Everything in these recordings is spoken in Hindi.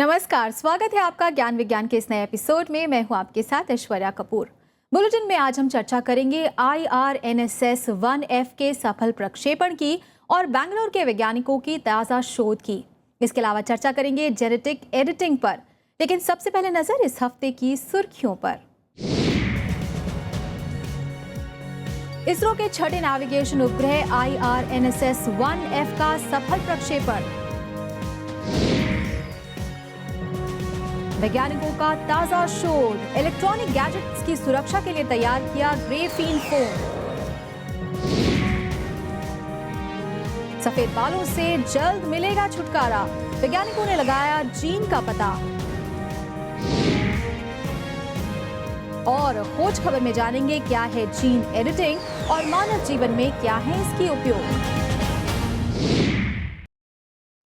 नमस्कार, स्वागत है आपका ज्ञान विज्ञान के इस नए एपिसोड में। मैं हूं आपके साथ ऐश्वर्या कपूर। बुलेटिन में आज हम चर्चा करेंगे IRNSS 1F के सफल प्रक्षेपण की और बैंगलोर के वैज्ञानिकों की ताज़ा शोध की। इसके अलावा चर्चा करेंगे जेनेटिक एडिटिंग पर। लेकिन सबसे पहले नजर इस हफ्ते की सुर्खियों पर। इसरो के छठे नेविगेशन उपग्रह IRNSS 1F का सफल प्रक्षेपण। वैज्ञानिकों का ताजा शोध, इलेक्ट्रॉनिक गैजेट्स की सुरक्षा के लिए तैयार किया ग्रेफीन फोम। सफेद बालों से जल्द मिलेगा छुटकारा, वैज्ञानिकों ने लगाया जीन का पता। और खोज खबर में जानेंगे क्या है जीन एडिटिंग और मानव जीवन में क्या है इसकी उपयोग।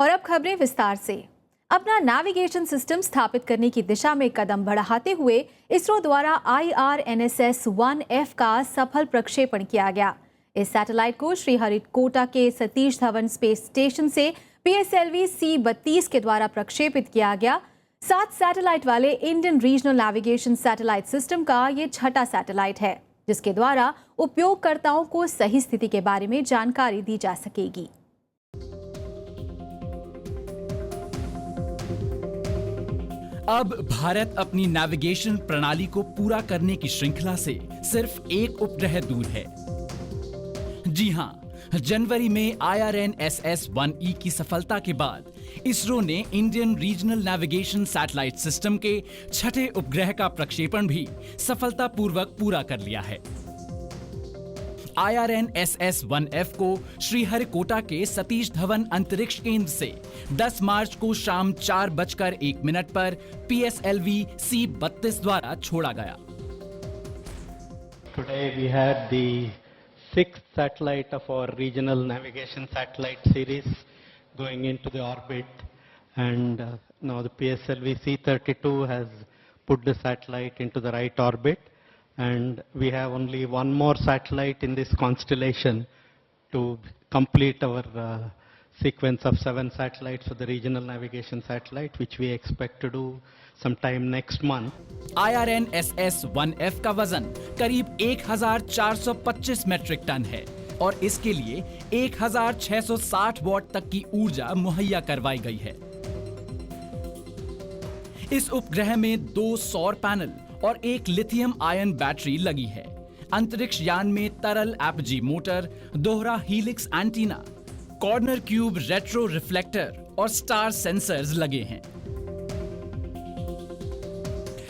और अब खबरें विस्तार से। अपना नेविगेशन सिस्टम स्थापित करने की दिशा में कदम बढ़ाते हुए इसरो द्वारा IRNSS 1F का सफल प्रक्षेपण किया गया। इस सैटेलाइट को श्रीहरिकोटा के सतीश धवन स्पेस स्टेशन से PSLV C-32 के द्वारा प्रक्षेपित किया गया। 7 सैटेलाइट वाले Indian regional navigation satellite system का ये छठा सैटेलाइट है, जिसके द्वारा उपयोगकर्ताओं को सही स्थिति के बारे में जानकारी दी जा सकेगी। अब भारत अपनी नेविगेशन प्रणाली को पूरा करने की श्रृंखला से सिर्फ एक उपग्रह दूर है। जी हां, जनवरी में IRNSS 1E की सफलता के बाद इसरो ने Indian regional navigation satellite system के छठे उपग्रह का प्रक्षेपण भी सफलतापूर्वक पूरा कर लिया है। IRNSS 1F को श्रीहरिकोटा के सतीश धवन अंतरिक्ष केंद्र से 10 मार्च को शाम 4:01 पर PSLV C-32 द्वारा छोड़ा गया। Today we had the 6th satellite of our regional navigation satellite series going into the orbit, and now the PSLV C-32 has put the satellite into the right orbit. And we have only one more satellite in this constellation to complete our sequence of 7 satellites for the regional navigation satellite, which we expect to do sometime next month. IRNSS 1F का वजन करीब 1425 मीट्रिक टन है और इसके लिए 1660 वॉट तक की ऊर्जा मुहैया करवाई गई है। इस उपग्रह में 2 सौर पैनल और एक लिथियम आयन बैटरी लगी है। अंतरिक्ष यान में तरल एपजी मोटर, दोहरा helix antenna, corner cube retro reflector और स्टार सेंसर्स लगे हैं।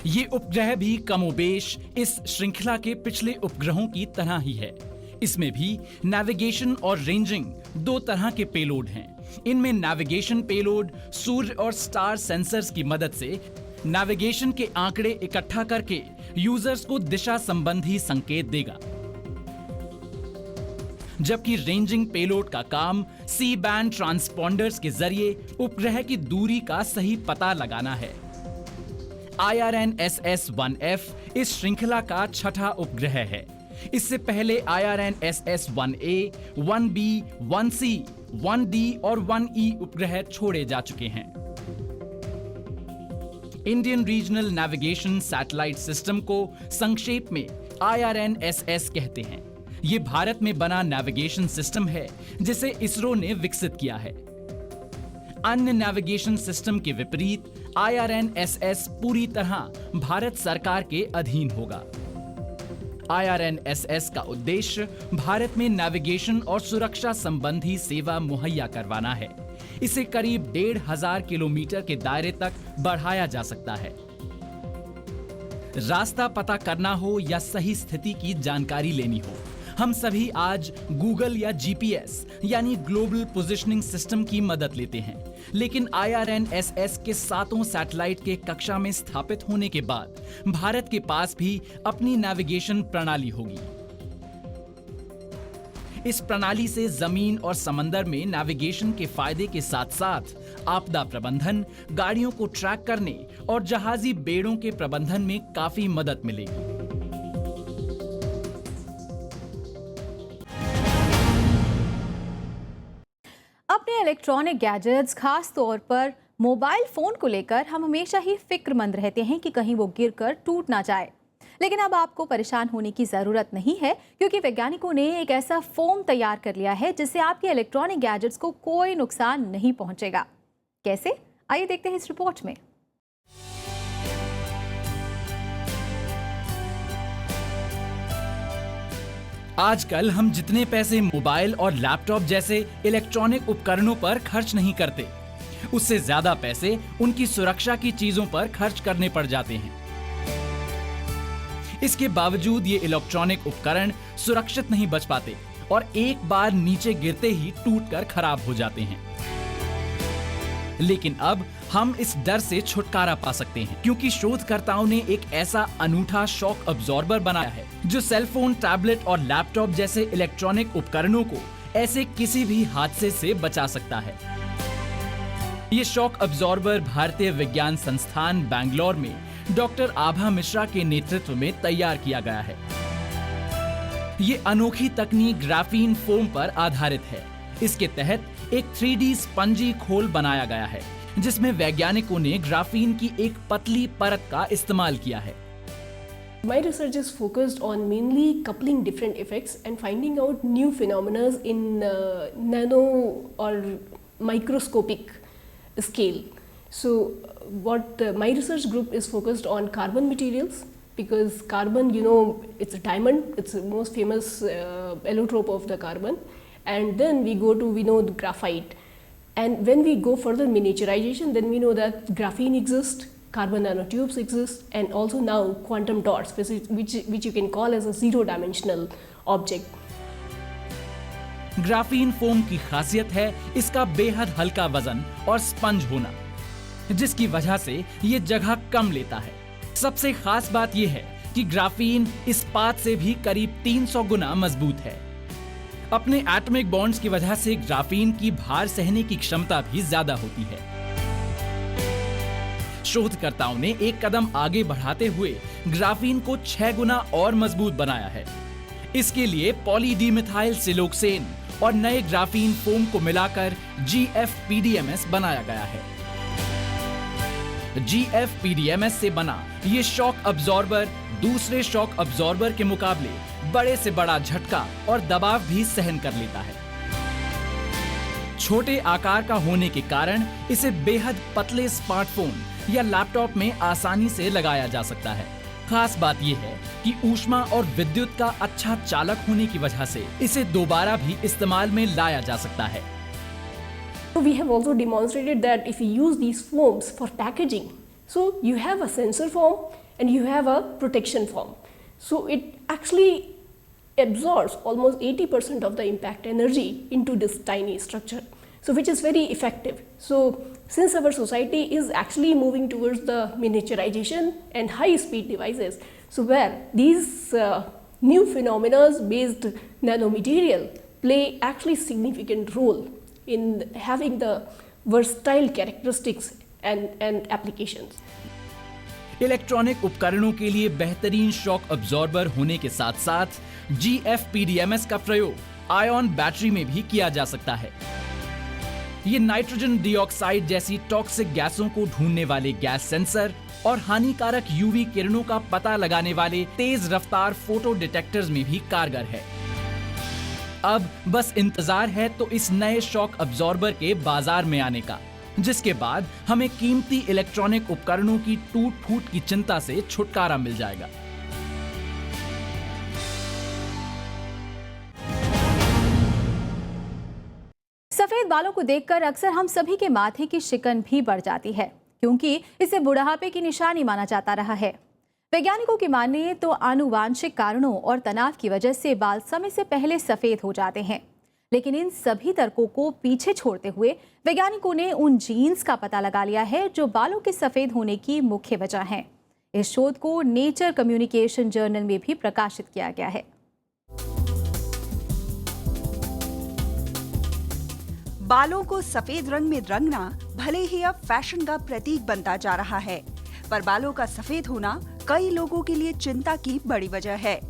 ये उपग्रह भी कमोबेश इस श्रृंखला के पिछले उपग्रहों की तरह ही है। इसमें भी नेविगेशन और रेंजिंग 2 तरह के पेलोड हैं। इनमें नेविगेशन पेलोड सूर्य और स्टार सेंसर्स की मदद से नेविगेशन के आंकड़े इकट्ठा करके यूजर्स को दिशा संबंधी संकेत देगा, जबकि रेंजिंग पेलोड का काम सी बैंड ट्रांसपॉन्डर्स के जरिए उपग्रह की दूरी का सही पता लगाना है। IRNSS 1F इस श्रृंखला का छठा उपग्रह है। इससे पहले IRNSS 1A, 1B, 1C, 1D और 1E उपग्रह छोड़े जा चुके हैं। Indian regional navigation satellite system को संक्षेप में IRNSS कहते हैं। ये भारत में बना नेविगेशन सिस्टम है जिसे इसरो ने विकसित किया है। अन्य नेविगेशन सिस्टम के विपरीत IRNSS पूरी तरह भारत सरकार के अधीन होगा। IRNSS का उद्देश्य भारत में नेविगेशन और सुरक्षा संबंधी सेवा मुहैया करवाना है। इसे करीब 1500 किलोमीटर के दायरे तक बढ़ाया जा सकता है। रास्ता पता करना हो या सही स्थिति की जानकारी लेनी हो, हम सभी आज गूगल या GPS यानी ग्लोबल पोजिशनिंग सिस्टम की मदद लेते हैं। लेकिन IRNSS के 7 सैटेलाइट के कक्षा में स्थापित होने के बाद भारत के पास भी अपनी नेविगेशन प्रणाली होगी। इस प्रणाली से जमीन और समंदर में नेविगेशन के फायदे के साथ साथ आपदा प्रबंधन, गाड़ियों को ट्रैक करने और जहाजी बेड़ों के प्रबंधन में काफी मदद मिलेगी। अपने इलेक्ट्रॉनिक गैजेट्स, खास तौर पर मोबाइल फोन को लेकर हम हमेशा ही फिक्रमंद रहते हैं कि कहीं वो गिरकर टूट ना जाए, लेकिन अब आपको परेशान होने की ज़रूरत नहीं है, क्योंकि वैज्ञानिकों ने एक ऐसा फोम तैयार कर लिया है जिससे आपके इलेक्ट्रॉनिक गैजेट्स को कोई नुकसान नहीं पहुंचेगा। कैसे? आइए देखते हैं इस रिपोर्ट में। आजकल हम जितने पैसे मोबाइल और लैपटॉप जैसे इलेक्ट्रॉनिक उपकरणों पर खर्च नहीं करते, उससे ज्यादा पैसे उनकी सुरक्षा की चीजों पर खर्च करने पड़ जाते हैं। इसके बावजूद ये इलेक्ट्रॉनिक उपकरण सुरक्षित नहीं बच पाते और एक बार नीचे गिरते ही टूटकर खराब हो जाते हैं। लेकिन अब हम इस डर से छुटकारा पा सकते हैं, क्योंकि शोधकर्ताओं ने एक ऐसा अनूठा शॉक अब्जॉर्बर बनाया है जो सेलफोन, टैबलेट और लैपटॉप जैसे इलेक्ट्रॉनिक उपकरणों को ऐसे किसी भी हादसे से बचा सकता है। ये शॉक अब्जॉर्बर भारतीय विज्ञान संस्थान बैंगलोर में डॉक्टर आभा मिश्रा के नेतृत्व में तैयार किया गया है। ये अनोखी तकनीक ग्राफीन फोम पर आधारित है। इसके तहत एक 3D स्पंजी खोल बनाया गया है, जिसमें वैज्ञानिकों ने ग्राफीन की एक पतली परत का इस्तेमाल किया है। My research is focused on mainly coupling different effects and finding out new phenomena in nano or microscopic scale. So what my research group is focused on carbon materials, because carbon, it's a diamond, it's the most famous allotrope of the carbon. And then we know the graphite. And when we go further miniaturization, then we know that graphene exists, carbon nanotubes exist, and also now quantum dots, which you can call as a zero-dimensional object. Graphene foam की खासियत है इसका बेहद हल्का वजन और स्पंज होना, जिसकी वजह से ये जगह कम लेता है। सबसे खास बात यह है कि ग्राफीन इस्पात से भी करीब 300 गुना मजबूत है। अपने एटॉमिक बॉन्ड्स की वजह से ग्राफीन की भार सहने की क्षमता भी ज्यादा होती है। शोधकर्ताओं ने एक कदम आगे बढ़ाते हुए ग्राफीन को 6 गुना और मजबूत बनाया है। इसके लिए पॉलीडिमिथाइल सिलोक्सेन और नए ग्राफीन फोम को मिलाकर GFPDMS बनाया गया है। GFPDMS से बना ये शॉक अब्जॉर्बर दूसरे शॉक अब्जॉर्बर के मुकाबले बड़े से बड़ा झटका और दबाव भी सहन कर लेता है। छोटे आकार का होने के कारण इसे बेहद पतले स्मार्टफोन या लैपटॉप में आसानी से लगाया जा सकता है। खास बात यह है कि ऊष्मा और विद्युत का अच्छा चालक होने की वजह से इसे दोबारा भी इस्तेमाल में लाया जा सकता है। We have also demonstrated that if you use these foams for packaging, so you have a sensor foam and you have a protection foam. So it actually absorbs almost 80% of the impact energy into this tiny structure, so which is very effective. So since our society is actually moving towards the miniaturization and high speed devices, so where these new phenomena based nanomaterial play actually significant role in having the versatile characteristics and applications. Electronic उपकरणों के लिए बेहतरीन शॉक अब्जॉर्बर होने के साथ साथ GFPDMS का प्रयोग आयन बैटरी में भी किया जा सकता है। ये नाइट्रोजन डाइऑक्साइड जैसी टॉक्सिक गैसों को ढूंढने वाले गैस सेंसर और हानिकारक UV किरणों का पता लगाने वाले तेज रफ्तार फोटो डिटेक्टर्स में भी कारगर है। अब बस इंतजार है तो इस नए शॉक अब्जॉर्बर के बाजार में आने का, जिसके बाद हमें कीमती इलेक्ट्रॉनिक उपकरणों की टूट फूट की चिंता से छुटकारा मिल जाएगा। सफेद बालों को देखकर अक्सर हम सभी के माथे की शिकन भी बढ़ जाती है, क्योंकि इसे बुढ़ापे की निशानी माना जाता रहा है। वैज्ञानिकों की माने तो आनुवांशिक कारणों और तनाव की वजह से बाल समय से पहले सफेद हो जाते हैं, लेकिन इन सभी तर्कों को पीछे छोड़ते हुए वैज्ञानिकों ने उन जीन्स का पता लगा लिया है जो बालों के सफेद होने की मुख्य वजह हैं। इस शोध को नेचर कम्युनिकेशन जर्नल में भी प्रकाशित किया गया है। बालों को सफेद रंग में रंगना भले ही अब फैशन का प्रतीक बनता जा रहा है, पर बालों का सफेद होना कई लोगों के लिए चिंता की बड़ी वजह है।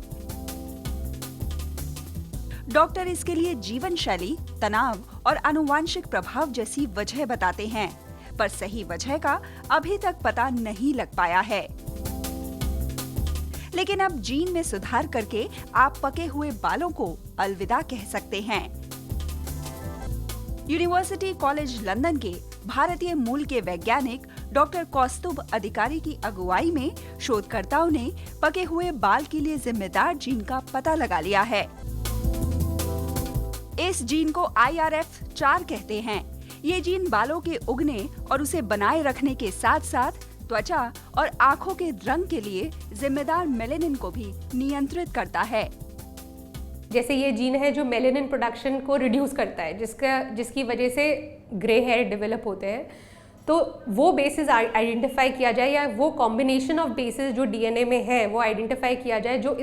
डॉक्टर इसके लिए जीवन शैली, तनाव और आनुवांशिक प्रभाव जैसी वजह बताते हैं, पर सही वजह का अभी तक पता नहीं लग पाया है। लेकिन अब जीन में सुधार करके आप पके हुए बालों को अलविदा कह सकते हैं। यूनिवर्सिटी कॉलेज लंदन के भारतीय मूल के वैज्ञानिक डॉक्टर कौस्तुभ अधिकारी की अगुवाई में शोधकर्ताओं ने पके हुए बाल के लिए जिम्मेदार जीन का पता लगा लिया है। इस जीन को IRF4 कहते हैं। ये जीन बालों के उगने और उसे बनाए रखने के साथ साथ त्वचा और आंखों के रंग के लिए जिम्मेदार मेलेनिन को भी नियंत्रित करता है। जैसे ये जीन है जो मेलेनिन प्रोडक्शन को रिड्यूस करता है, जिसकी वजह से ग्रे हेयर डेवलप होते हैं। तो वो बेसिस आइडेंटिफाई किया जाए या वो कॉम्बिनेशन ऑफ बेसिस जो डीएनए में है वो आइडेंटिफाई किया जाए जो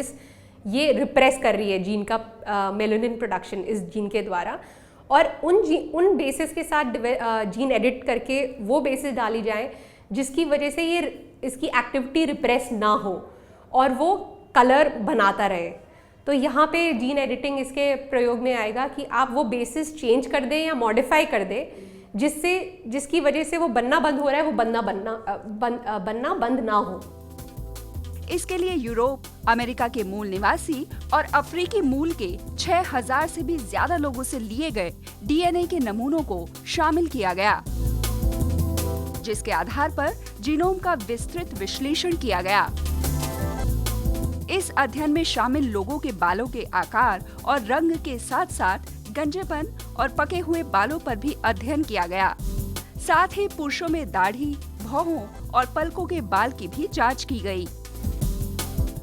ये रिप्रेस कर रही है जीन का मेलेनिन प्रोडक्शन इस जीन के द्वारा, और उन बेसिस के साथ जीन एडिट करके वो बेसिस डाली जाए जिसकी वजह से ये इसकी एक्टिविटी रिप्रेस ना हो और वो कलर बनाता रहे। तो यहाँ पे जीन एडिटिंग इसके प्रयोग में आएगा कि आप वो बेसिस चेंज कर दें या मॉडिफाई कर दें जिसकी वजह से वो बनना बंद हो रहा है वो बनना बंद ना हो। इसके लिए यूरोप, अमेरिका के मूल निवासी और अफ्रीकी मूल के 6000 से भी ज्यादा लोगों से लिए गए डीएनए के नमूनों को शामिल किया गया, जिसके आधार पर जीनोम का विस्तृत विश्लेषण किया गया। इस अध्ययन में शामिल लोगों के बालों के आकार और रंग के साथ साथ गंजेपन और पके हुए बालों पर भी अध्ययन किया गया। साथ ही पुरुषों में दाढ़ी, भौहों और पलकों के बाल की भी जांच की गई।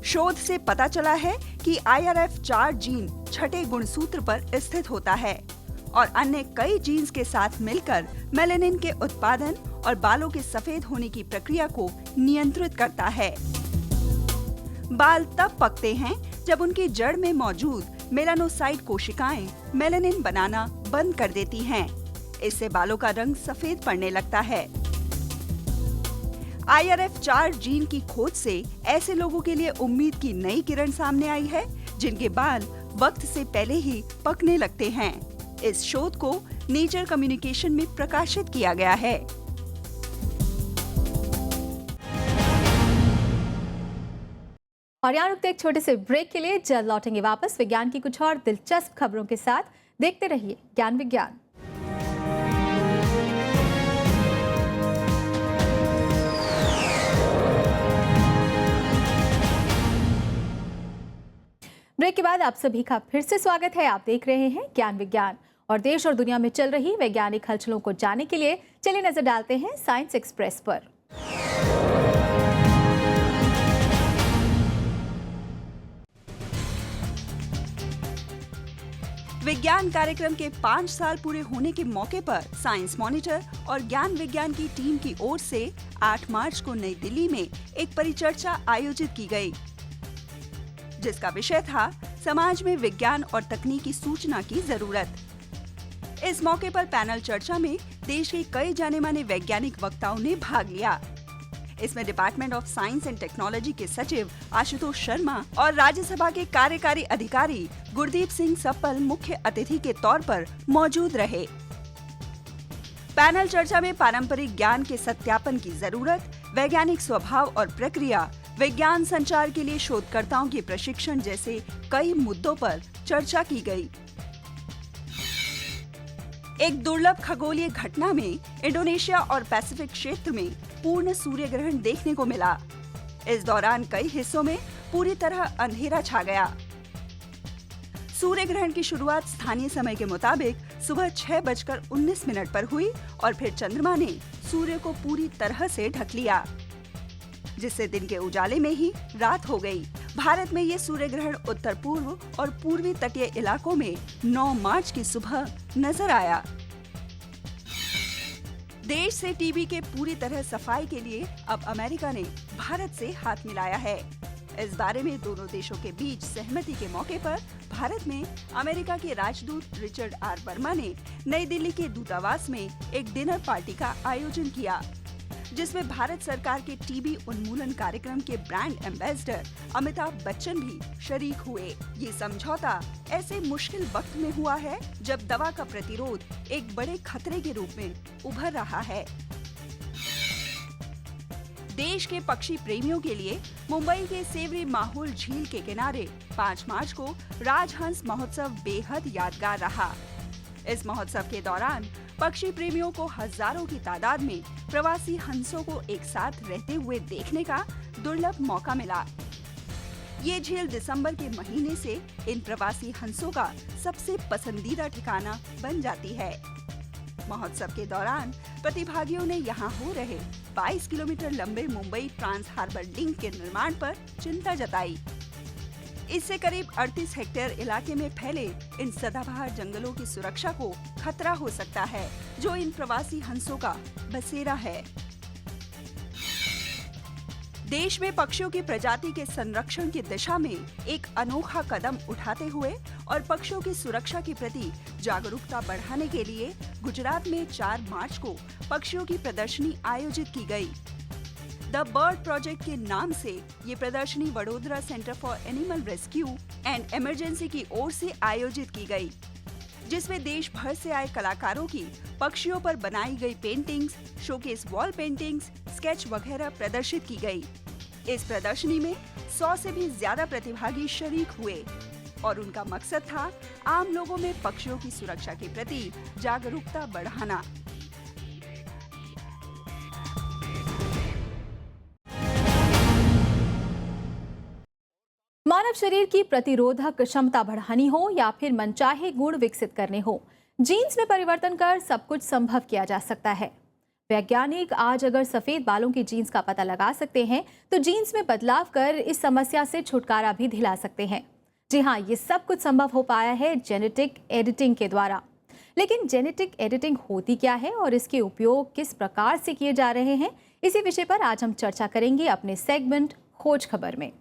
शोध से पता चला है कि IRF4 जीन छठे गुणसूत्र पर स्थित होता है और अन्य कई जीन्स के साथ मिलकर मेलेनिन के उत्पादन और बालों के सफेद होने की प्रक्रिया को नियंत्रित करता है। बाल तब पकते हैं जब उनकी जड़ में मौजूद मेलानोसाइट कोशिकाएं मेलेनिन बनाना बंद कर देती हैं। इससे बालों का रंग सफेद पड़ने लगता है। IRF4 जीन की खोज से ऐसे लोगों के लिए उम्मीद की नई किरण सामने आई है जिनके बाल वक्त से पहले ही पकने लगते हैं। इस शोध को नेचर कम्युनिकेशन में प्रकाशित किया गया है। और यहाँ रुकते एक छोटे से ब्रेक के लिए, जल्द लौटेंगे वापस विज्ञान की कुछ और दिलचस्प खबरों के साथ। देखते रहिए ज्ञान विज्ञान। ब्रेक के बाद आप सभी का फिर से स्वागत है। आप देख रहे हैं ज्ञान विज्ञान और देश और दुनिया में चल रही वैज्ञानिक हलचलों को जानने के लिए चलिए नजर डालते हैं साइंस एक्सप्रेस पर। विज्ञान कार्यक्रम के 5 साल पूरे होने के मौके पर साइंस मॉनिटर और ज्ञान विज्ञान की टीम की ओर से 8 मार्च को नई दिल्ली में एक परिचर्चा आयोजित की गई, जिसका विषय था समाज में विज्ञान और तकनीकी सूचना की जरूरत। इस मौके पर पैनल चर्चा में देश के कई जाने माने वैज्ञानिक वक्ताओं ने भाग लिया। इसमें department of science and technology के सचिव आशुतोष शर्मा और राज्यसभा के कार्यकारी अधिकारी गुरदीप सिंह सप्पल मुख्य अतिथि के तौर पर मौजूद रहे। पैनल चर्चा में पारंपरिक ज्ञान के सत्यापन की जरूरत, वैज्ञानिक स्वभाव और प्रक्रिया, विज्ञान संचार के लिए शोधकर्ताओं के प्रशिक्षण जैसे कई मुद्दों पर चर्चा की गई। एक दुर्लभ खगोलीय घटना में इंडोनेशिया और पैसिफिक क्षेत्र में पूर्ण सूर्य ग्रहण देखने को मिला। इस दौरान कई हिस्सों में पूरी तरह अंधेरा छा गया। सूर्य ग्रहण की शुरुआत स्थानीय समय के मुताबिक सुबह 6:19 पर हुई और फिर चंद्रमा ने सूर्य को पूरी तरह से ढक लिया, जिससे दिन के उजाले में ही रात हो गई। भारत में ये सूर्य ग्रहण उत्तर पूर्व और पूर्वी तटीय इलाकों में 9 मार्च की सुबह नजर आया। देश से टीबी के पूरी तरह सफाई के लिए अब अमेरिका ने भारत से हाथ मिलाया है। इस बारे में दोनों देशों के बीच सहमति के मौके पर भारत में अमेरिका के राजदूत रिचर्ड आर वर्मा ने नई दिल्ली के दूतावास में एक डिनर पार्टी का आयोजन किया, जिसमें भारत सरकार के टीबी उन्मूलन कार्यक्रम के ब्रांड एम्बेसडर अमिताभ बच्चन भी शरीक हुए। ये समझौता ऐसे मुश्किल वक्त में हुआ है जब दवा का प्रतिरोध एक बड़े खतरे के रूप में उभर रहा है। देश के पक्षी प्रेमियों के लिए मुंबई के सेवरी माहौल झील के किनारे 5 मार्च को राजहंस महोत्सव बेहद यादगार रहा। इस महोत्सव के दौरान पक्षी प्रेमियों को हजारों की तादाद में प्रवासी हंसों को एक साथ रहते हुए देखने का दुर्लभ मौका मिला। ये झील दिसंबर के महीने से इन प्रवासी हंसों का सबसे पसंदीदा ठिकाना बन जाती है। महोत्सव के दौरान प्रतिभागियों ने यहाँ हो रहे 22 किलोमीटर लंबे मुंबई ट्रांस हार्बर लिंक के निर्माण पर चिंता जताई। इससे करीब 38 हेक्टेयर इलाके में फैले इन सदाबहार जंगलों की सुरक्षा को खतरा हो सकता है, जो इन प्रवासी हंसों का बसेरा है। देश में पक्षियों की प्रजाति के संरक्षण की दिशा में एक अनोखा कदम उठाते हुए और पक्षियों की सुरक्षा के प्रति जागरूकता बढ़ाने के लिए गुजरात में 4 मार्च को पक्षियों की प्रदर्शनी आयोजित की गई। द बर्ड प्रोजेक्ट के नाम से ये प्रदर्शनी Vadodara centre for animal rescue and emergency की ओर से आयोजित की गई, जिसमें देश भर से आए कलाकारों की पक्षियों पर बनाई गई paintings, showcase wall paintings, sketch वगैरह प्रदर्शित की गई। इस प्रदर्शनी में 100 से भी ज्यादा प्रतिभागी शरीक हुए और उनका मकसद था आम लोगों में पक्षियों की सुरक्षा के प्रति जागरूकता बढ़ाना। मानव शरीर की प्रतिरोधक क्षमता बढ़ानी हो या फिर मनचाहे गुण विकसित करने हो, जीन्स में परिवर्तन कर सब कुछ संभव किया जा सकता है। वैज्ञानिक आज अगर सफेद बालों की जीन्स का पता लगा सकते हैं तो जीन्स में बदलाव कर इस समस्या से छुटकारा भी दिला सकते हैं। जी हाँ, ये सब कुछ संभव हो पाया है जेनेटिक एडिटिंग के द्वारा। लेकिन जेनेटिक एडिटिंग होती क्या है और इसके उपयोग किस प्रकार से किए जा रहे हैं, इसी विषय पर आज हम चर्चा करेंगे अपने सेगमेंट खोज खबर में।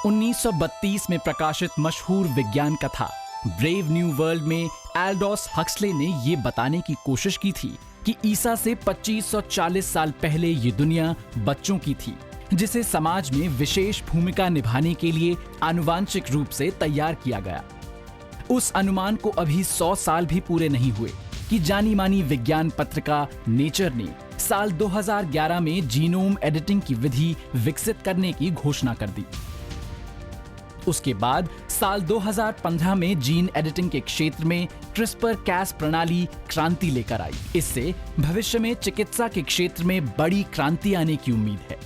उन्नीस 1932 में प्रकाशित मशहूर विज्ञान कथा ब्रेव न्यू वर्ल्ड में एल्डोस हक्सले ने ये बताने की कोशिश की थी कि ईसा से 2540 साल पहले ये दुनिया बच्चों की थी, जिसे समाज में विशेष भूमिका निभाने के लिए आनुवांशिक रूप से तैयार किया गया। उस अनुमान को अभी 100 साल भी पूरे नहीं हुए कि जानी मानी विज्ञान पत्रिका नेचर ने साल 2011 में जीनोम एडिटिंग की विधि विकसित करने की घोषणा कर दी। उसके बाद साल 2015 में जीन एडिटिंग के क्षेत्र में क्रिस्पर-कैस प्रणाली क्रांति लेकर आई। इससे भविष्य में चिकित्सा के क्षेत्र में बड़ी क्रांति आने की उम्मीद है।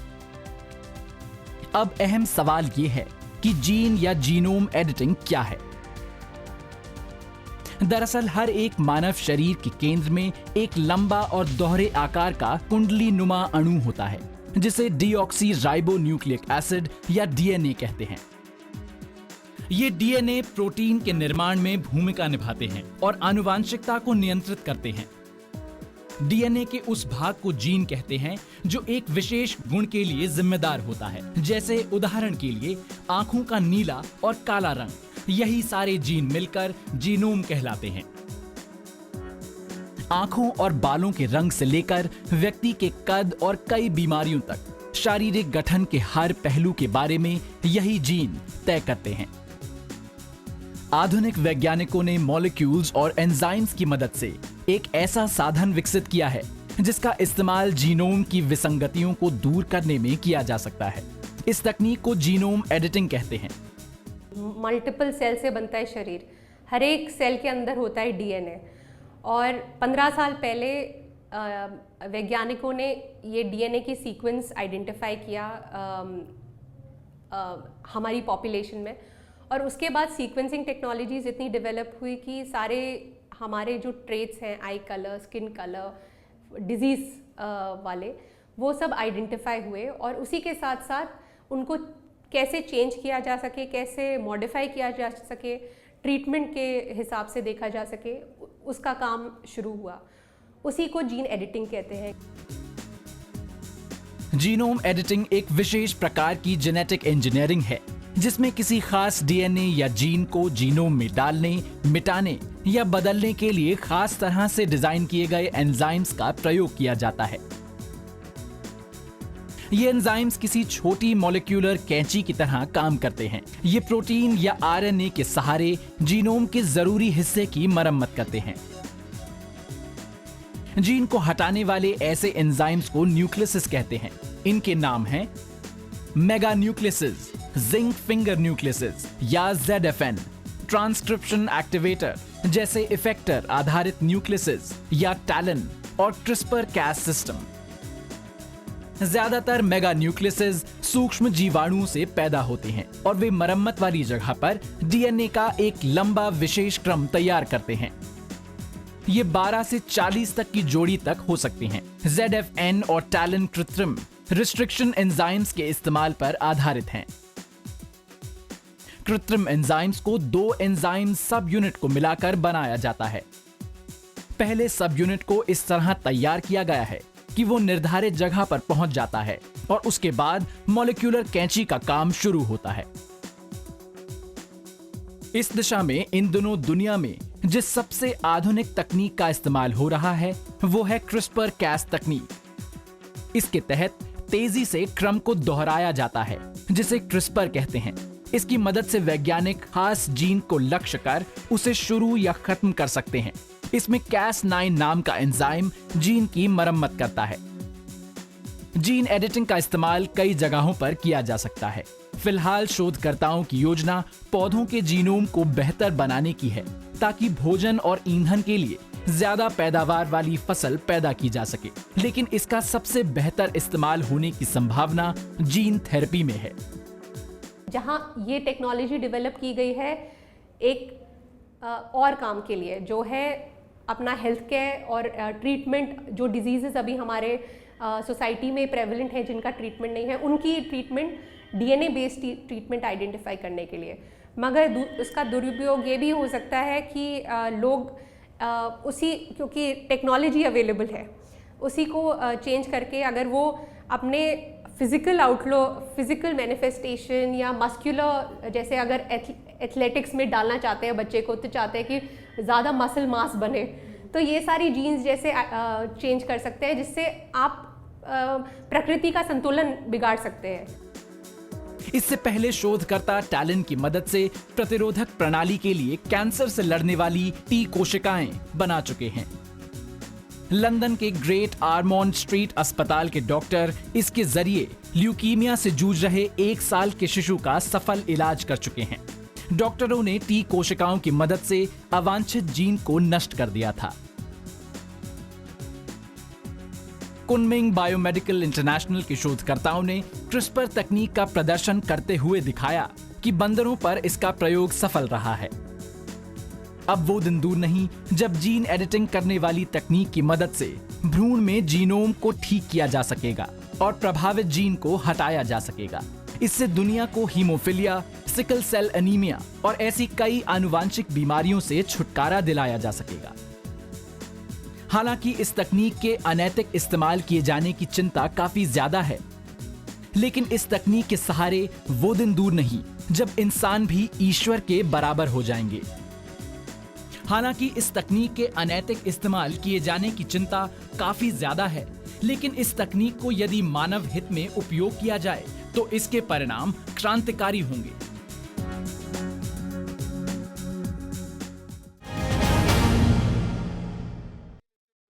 अब अहम सवाल ये है कि जीन या जीनोम एडिटिंग क्या है। दरअसल हर एक मानव शरीर के केंद्र में एक लंबा और दोहरे आकार का कुंडली नुमा अणु होता है, जिसे डीऑक्सी राइबो न्यूक्लिक एसिड या डीएनए कहते हैं। ये डीएनए प्रोटीन के निर्माण में भूमिका निभाते हैं और आनुवांशिकता को नियंत्रित करते हैं। डीएनए के उस भाग को जीन कहते हैं जो एक विशेष गुण के लिए जिम्मेदार होता है, जैसे उदाहरण के लिए आंखों का नीला और काला रंग। यही सारे जीन मिलकर जीनोम कहलाते हैं। आंखों और बालों के रंग से लेकर व्यक्ति के कद और कई बीमारियों तक शारीरिक गठन के हर पहलू के बारे में यही जीन तय करते हैं। आधुनिक वैज्ञानिकों ने मॉलिक्यूल्स और एंजाइम्स की मदद से एक ऐसा साधन विकसित किया है जिसका इस्तेमाल जीनोम की विसंगतियों को दूर करने में किया जा सकता है। इस तकनीक को जीनोम एडिटिंग कहते हैं। मल्टीपल सेल से बनता है शरीर, हर एक सेल के अंदर होता है डीएनए। और 15 साल पहले वैज्ञानिकों ने ये डीएनए की सीक्वेंस आइडेंटिफाई किया हमारी पॉपुलेशन में, और उसके बाद सीक्वेंसिंग टेक्नोलॉजीज इतनी डेवलप हुई कि सारे हमारे जो ट्रेट्स हैं, आई कलर, स्किन कलर, डिजीज़ वाले, वो सब आइडेंटिफाई हुए। और उसी के साथ साथ उनको कैसे चेंज किया जा सके, कैसे मॉडिफाई किया जा सके, ट्रीटमेंट के हिसाब से देखा जा सके, उसका काम शुरू हुआ। उसी को जीन एडिटिंग कहते हैं। जीनोम एडिटिंग एक विशेष प्रकार की जेनेटिक इंजीनियरिंग है जिसमें किसी खास डीएनए या जीन को जीनोम में डालने, मिटाने या बदलने के लिए खास तरह से डिजाइन किए गए एंजाइम्स का प्रयोग किया जाता है। ये एंजाइम्स किसी छोटी मॉलिक्यूलर कैंची की तरह काम करते हैं। ये प्रोटीन या आरएनए के सहारे जीनोम के जरूरी हिस्से की मरम्मत करते हैं। जीन को हटाने वाले ऐसे एंजाइम्स को न्यूक्लियस कहते हैं। इनके नाम हैं mega nucleus, zinc finger nucleus या ZFN, ट्रांसक्रिप्शन एक्टिवेटर जैसे इफेक्टर आधारित न्यूक्लियस या टैलन और क्रिस्पर कैस सिस्टम। ज्यादातर मेगा न्यूक्लियस सूक्ष्म जीवाणुओं से पैदा होते हैं और वे मरम्मत वाली जगह पर डीएनए का एक लंबा विशेष क्रम तैयार करते हैं। ये 12 से 40 तक की जोड़ी तक हो सकते हैं। ZFN और टैलन कृत्रिम रिस्ट्रिक्शन एंजाइम्स के इस्तेमाल पर आधारित हैं। कृत्रिम एंजाइम्स को 2 एंजाइम सब यूनिट को मिलाकर बनाया जाता है। पहले सब यूनिट को इस तरह तैयार किया गया है कि वो निर्धारित जगह पर पहुंच जाता है और उसके बाद मॉलिक्यूलर कैंची का काम शुरू होता है। इस दिशा में इन दिनों दुनिया में जिस सबसे आधुनिक तकनीक का इस्तेमाल हो रहा है वो है क्रिस्पर कैस तकनीक। इसके तहत तेजी से क्रम को दोहराया जाता है जिसे क्रिस्पर कहते हैं। इसकी मदद से वैज्ञानिक खास जीन को लक्ष्य कर उसे शुरू या खत्म कर सकते हैं। इसमें Cas9 नाम का एंजाइम जीन की मरम्मत करता है। जीन एडिटिंग का इस्तेमाल कई जगहों पर किया जा सकता है। फिलहाल शोधकर्ताओं की योजना पौधों के जीनोम को बेहतर बनाने की है ताकि भोजन और ईंधन के लिए ज्यादा पैदावार वाली फसल पैदा की जा सके। लेकिन इसका सबसे बेहतर इस्तेमाल होने की संभावना जीन थेरेपी में है। जहाँ ये टेक्नोलॉजी डेवलप की गई है एक और काम के लिए, जो है अपना हेल्थ केयर और ट्रीटमेंट। जो डिजीजेस अभी हमारे सोसाइटी में प्रेवलेंट हैं जिनका ट्रीटमेंट नहीं है, उनकी treatment DNA based treatment identify करने के लिए। मगर उसका दुरुपयोग ये भी हो सकता है कि लोग क्योंकि टेक्नोलॉजी अवेलेबल है, उसी को चेंज करके अगर वो अपने फिजिकल मैनिफेस्टेशन या मस्कुलर, जैसे अगर एथलेटिक्स में डालना चाहते हैं बच्चे को, तो चाहते हैं कि ज़्यादा मसल मास बने, तो ये सारी जीन्स जैसे चेंज कर सकते हैं जिससे आप प्रकृति का संतुलन बिगाड़ सकते हैं। इससे पहले शोधकर्ता टैलेंट की मदद से प्रतिरोधक प्रणाली के लिए कैंसर से लड़ने वाली T कोशिकाएं बना चुके हैं। लंदन के ग्रेट आरमोंड स्ट्रीट अस्पताल के डॉक्टर इसके जरिए ल्यूकीमिया से जूझ रहे 1 साल के शिशु का सफल इलाज कर चुके हैं। डॉक्टरों ने T कोशिकाओं की मदद से अवांछित जीन को नष्ट कर दिया था। कुनमिंग बायोमेडिकल इंटरनेशनल के शोधकर्ताओं ने क्रिस्पर तकनीक का प्रदर्शन करते हुए दिखाया कि बंदरों पर इसका प्रयोग सफल रहा है। अब वो दिन दूर नहीं जब जीन एडिटिंग करने वाली तकनीक की मदद से भ्रूण में जीनोम को ठीक किया जा सकेगा और प्रभावित जीन को हटाया जा सकेगा। इससे दुनिया को हीमोफिलिया, सिकल सेल एनीमिया और ऐसी कई आनुवांशिक बीमारियों से छुटकारा दिलाया जा सकेगा। हालांकि इस तकनीक के अनैतिक इस्तेमाल किए जाने की चिंता काफी ज्यादा है, लेकिन इस तकनीक के सहारे वो दिन दूर नहीं जब इंसान भी ईश्वर के बराबर हो जाएंगे। हालांकि इस तकनीक के अनैतिक इस्तेमाल किए जाने की चिंता काफी ज्यादा है, लेकिन इस तकनीक को यदि मानव हित में उपयोग किया जाए तो इसके परिणाम क्रांतिकारी होंगे।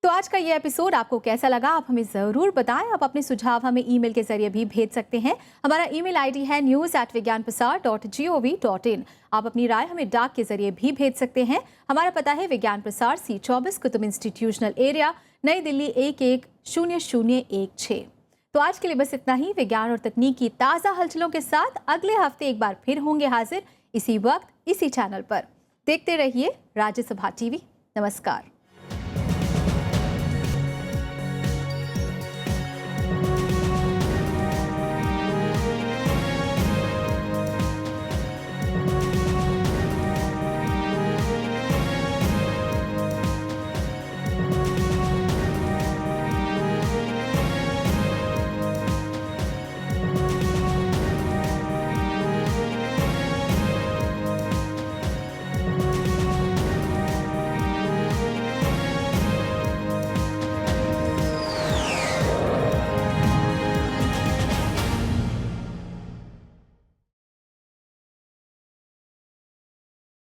तो आज का ये एपिसोड आपको कैसा लगा, आप हमें ज़रूर बताएं। आप अपने सुझाव हमें ईमेल के जरिए भी भेज सकते हैं। हमारा ईमेल आईडी है news@vigyanprasar.gov.in। आप अपनी राय हमें डाक के जरिए भी भेज सकते हैं। हमारा पता है विज्ञान प्रसार, C24, कुतुब इंस्टीट्यूशनल एरिया, नई दिल्ली 110016। तो आज के लिए बस इतना ही। विज्ञान और तकनीक की ताज़ा हलचलों के साथ अगले हफ्ते एक बार फिर होंगे हाजिर, इसी वक्त इसी चैनल पर। देखते रहिए राज्यसभा टीवी। नमस्कार।